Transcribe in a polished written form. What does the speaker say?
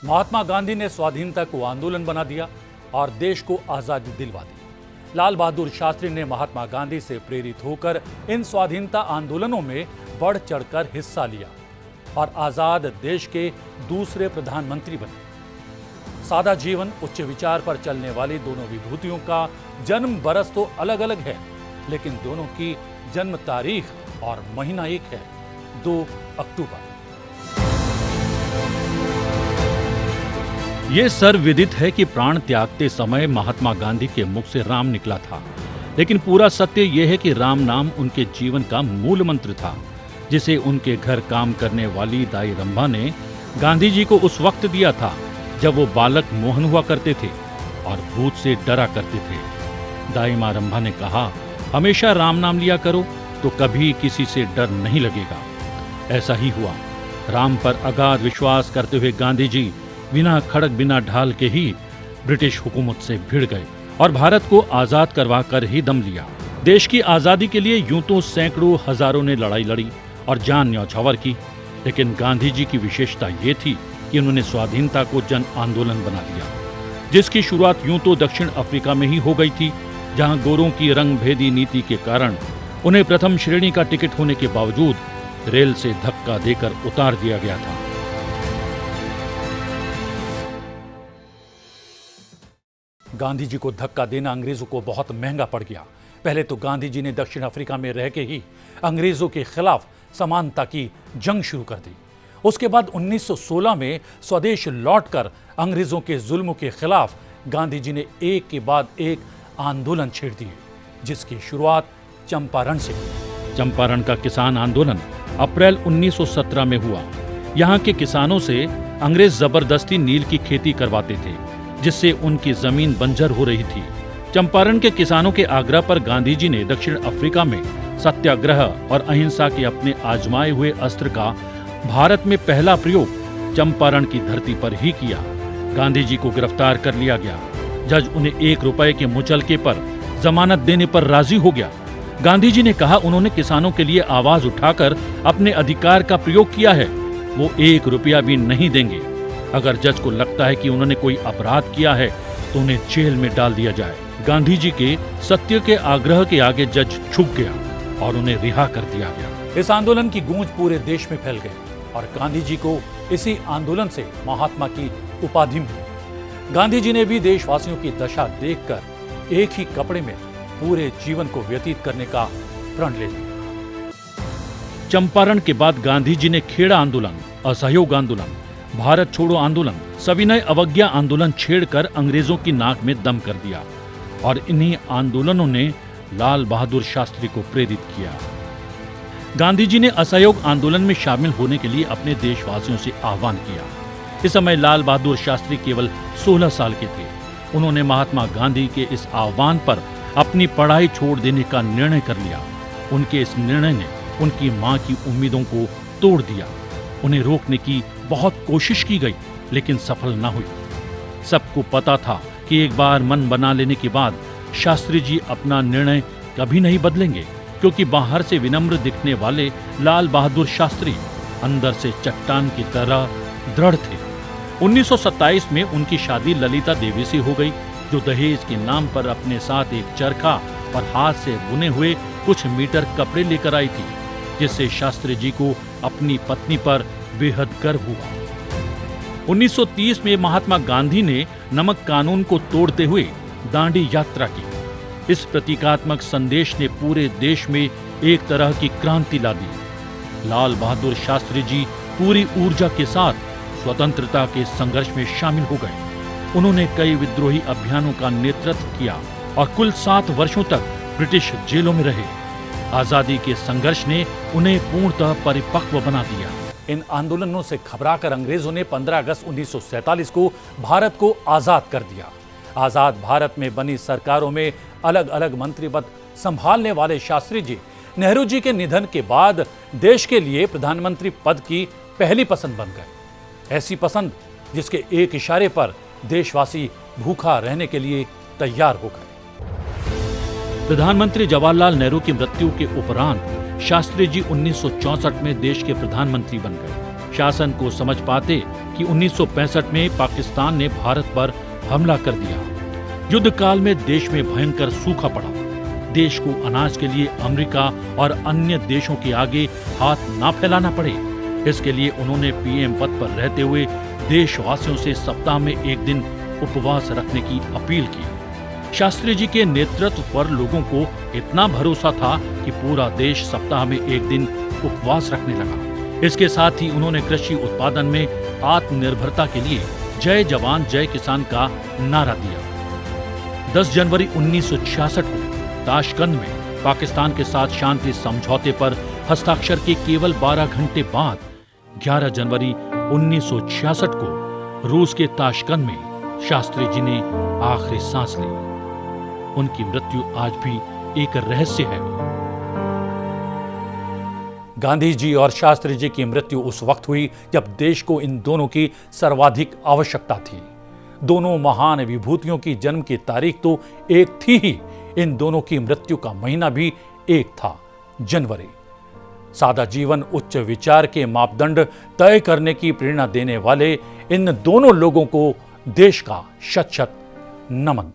महात्मा गांधी ने स्वाधीनता को आंदोलन बना दिया और देश को आजादी दिलवा दी। लाल बहादुर शास्त्री ने महात्मा गांधी से प्रेरित होकर इन स्वाधीनता आंदोलनों में बढ़ चढ़कर हिस्सा लिया और आजाद देश के दूसरे प्रधानमंत्री बने। सादा जीवन, उच्च विचार पर चलने वाली दोनों विभूतियों का जन्म बरस तो अलग अलग है, लेकिन दोनों की जन्म तारीख और महीना एक है, 2 अक्टूबर। ये सर्वविदित है कि प्राण त्यागते समय महात्मा गांधी के मुख से राम निकला था, लेकिन पूरा सत्य यह है कि राम नाम उनके जीवन का मूल मंत्र था, जिसे उनके घर काम करने वाली दाई रंभा ने गांधी जी को उस वक्त दिया था जब वो बालक मोहन हुआ करते थे और भूत से डरा करते थे। दाई मां रंभा ने कहा, हमेशा राम नाम लिया करो तो कभी किसी से डर नहीं लगेगा। ऐसा ही हुआ। राम पर अगाध विश्वास करते हुए गांधी जी बिना खड़ग बिना ढाल के ही ब्रिटिश हुकूमत से भिड़ गए और भारत को आजाद करवा कर ही दम लिया। देश की आजादी के लिए यूं तो सैकड़ों हजारों ने लड़ाई लड़ी और जान न्यौछावर की, लेकिन गांधी जी की विशेषता ये थी कि उन्होंने स्वाधीनता को जन आंदोलन बना दिया, जिसकी शुरुआत यूं तो दक्षिण अफ्रीका में ही हो गई थी, जहां गोरों की रंग भेदी नीति के कारण उन्हें प्रथम श्रेणी का टिकट होने के बावजूद रेल से धक्का देकर उतार दिया गया था। गांधी जी को धक्का देना अंग्रेजों को बहुत महंगा पड़ गया। पहले तो गांधी जी ने दक्षिण अफ्रीका में रह के ही अंग्रेजों के खिलाफ समानता की जंग शुरू कर दी। उसके बाद 1916 में स्वदेश लौटकर अंग्रेजों के जुल्म के खिलाफ गांधी जी ने एक के बाद एक आंदोलन छेड़ दिए, जिसकी शुरुआत चंपारण से हुई। चंपारण का किसान आंदोलन अप्रैल 1917 में हुआ। यहाँ के किसानों से अंग्रेज जबरदस्ती नील की खेती करवाते थे, जिससे उनकी जमीन बंजर हो रही थी। चंपारण के किसानों के आग्रह पर गांधी जी ने दक्षिण अफ्रीका में सत्याग्रह और अहिंसा के अपने आजमाए हुए अस्त्र का भारत में पहला प्रयोग चंपारण की धरती पर ही किया। गांधी जी को गिरफ्तार कर लिया गया। जज उन्हें 1 रुपए के मुचलके पर जमानत देने पर राजी हो गया। गांधी जी ने कहा, उन्होंने किसानों के लिए आवाज उठाकर अपने अधिकार का प्रयोग किया है, वो 1 रुपया भी नहीं देंगे। अगर जज को लगता है कि उन्होंने कोई अपराध किया है तो उन्हें जेल में डाल दिया जाए। गांधी जी के सत्य के आग्रह के आगे जज झुक गया और उन्हें रिहा कर दिया गया। इस आंदोलन की गूंज पूरे देश में फैल गई और गांधी जी को इसी आंदोलन से महात्मा की उपाधि मिली। गांधी जी ने भी देशवासियों की दशा देखकर एक ही कपड़े में पूरे जीवन को व्यतीत करने का प्रण ले लिया। चंपारण के बाद गांधी जी ने खेड़ा आंदोलन, असहयोग आंदोलन, भारत छोड़ो आंदोलन, सविनय अवज्ञा आंदोलन छेड़कर अंग्रेजों की नाक में दम कर दिया और इन्हीं आंदोलनों ने लाल बहादुर शास्त्री को प्रेरित किया। गांधी जी ने असहयोग आंदोलन में शामिल होने के लिए अपने देशवासियों से आह्वान किया। इस समय लाल बहादुर शास्त्री केवल 16 साल के थे। उन्होंने महात्मा गांधी के इस आह्वान पर अपनी पढ़ाई छोड़ देने का निर्णय कर लिया। उनके इस निर्णय ने उनकी मां की उम्मीदों को तोड़ दिया। उन्हें रोकने की बहुत कोशिश की गई, लेकिन सफल न हुई। सबको पता था कि एक बार मन बना लेने के बाद शास्त्री जी अपना निर्णय कभी नहीं बदलेंगे, क्योंकि बाहर से विनम्र दिखने वाले लाल बहादुर शास्त्री अंदर से चट्टान की तरह दृढ़ थे। 1927 में उनकी शादी ललिता देवी से हो गई, जो दहेज के नाम पर अपने साथ एक चरखा और हाथ से बुने हुए कुछ मीटर कपड़े लेकर आई थी, जिससे शास्त्री जी को अपनी पत्नी पर बेहद गर्व हुआ। 1930 में महात्मा गांधी ने नमक कानून को तोड़ते हुए दांडी यात्रा की। इस प्रतीकात्मक संदेश ने पूरे देश में एक तरह की क्रांति ला दी। लाल बहादुर शास्त्री जी पूरी ऊर्जा के साथ स्वतंत्रता के संघर्ष में शामिल हो गए। उन्होंने कई विद्रोही अभियानों का नेतृत्व किया और कुल 7 वर्षों तक ब्रिटिश जेलों में रहे। आजादी के संघर्ष ने उन्हें पूर्णतः परिपक्व बना दिया। इन आंदोलनों से घबराकर अंग्रेजों ने 15 अगस्त 1947 को भारत को आजाद कर दिया। आजाद भारत में बनी सरकारों में अलग अलग मंत्री पद संभालने वाले शास्त्री जी नेहरू जी के निधन के बाद देश के लिए प्रधानमंत्री पद की पहली पसंद बन गए। ऐसी पसंद जिसके एक इशारे पर देशवासी भूखा रहने के लिए तैयार हो गए। प्रधानमंत्री जवाहरलाल नेहरू की मृत्यु के उपरांत शास्त्री जी 1964 में देश के प्रधानमंत्री बन गए। शासन को समझ पाते कि 1965 में पाकिस्तान ने भारत पर हमला कर दिया। युद्ध काल में देश में भयंकर सूखा पड़ा। देश को अनाज के लिए अमेरिका और अन्य देशों के आगे हाथ ना फैलाना पड़े, इसके लिए उन्होंने पीएम पद पर रहते हुए देशवासियों से सप्ताह में एक दिन उपवास रखने की अपील की। शास्त्री जी के नेतृत्व पर लोगों को इतना भरोसा था कि पूरा देश सप्ताह में एक दिन उपवास रखने लगा। इसके साथ ही उन्होंने कृषि उत्पादन में आत्मनिर्भरता के लिए जय जवान जय किसान का नारा दिया। 10 जनवरी 1966 को ताशकंद में पाकिस्तान के साथ शांति समझौते पर हस्ताक्षर के केवल 12 घंटे बाद 11 जनवरी 1966 को रूस के ताशकंद में शास्त्री जी ने आखिरी सांस ली। उनकी मृत्यु आज भी एक रहस्य है। गांधी जी और शास्त्री जी की मृत्यु उस वक्त हुई जब देश को इन दोनों की सर्वाधिक आवश्यकता थी। दोनों महान विभूतियों की जन्म की तारीख तो एक थी ही, इन दोनों की मृत्यु का महीना भी एक था, जनवरी। सादा जीवन उच्च विचार के मापदंड तय करने की प्रेरणा देने वाले इन दोनों लोगों को देश का शत शत नमन।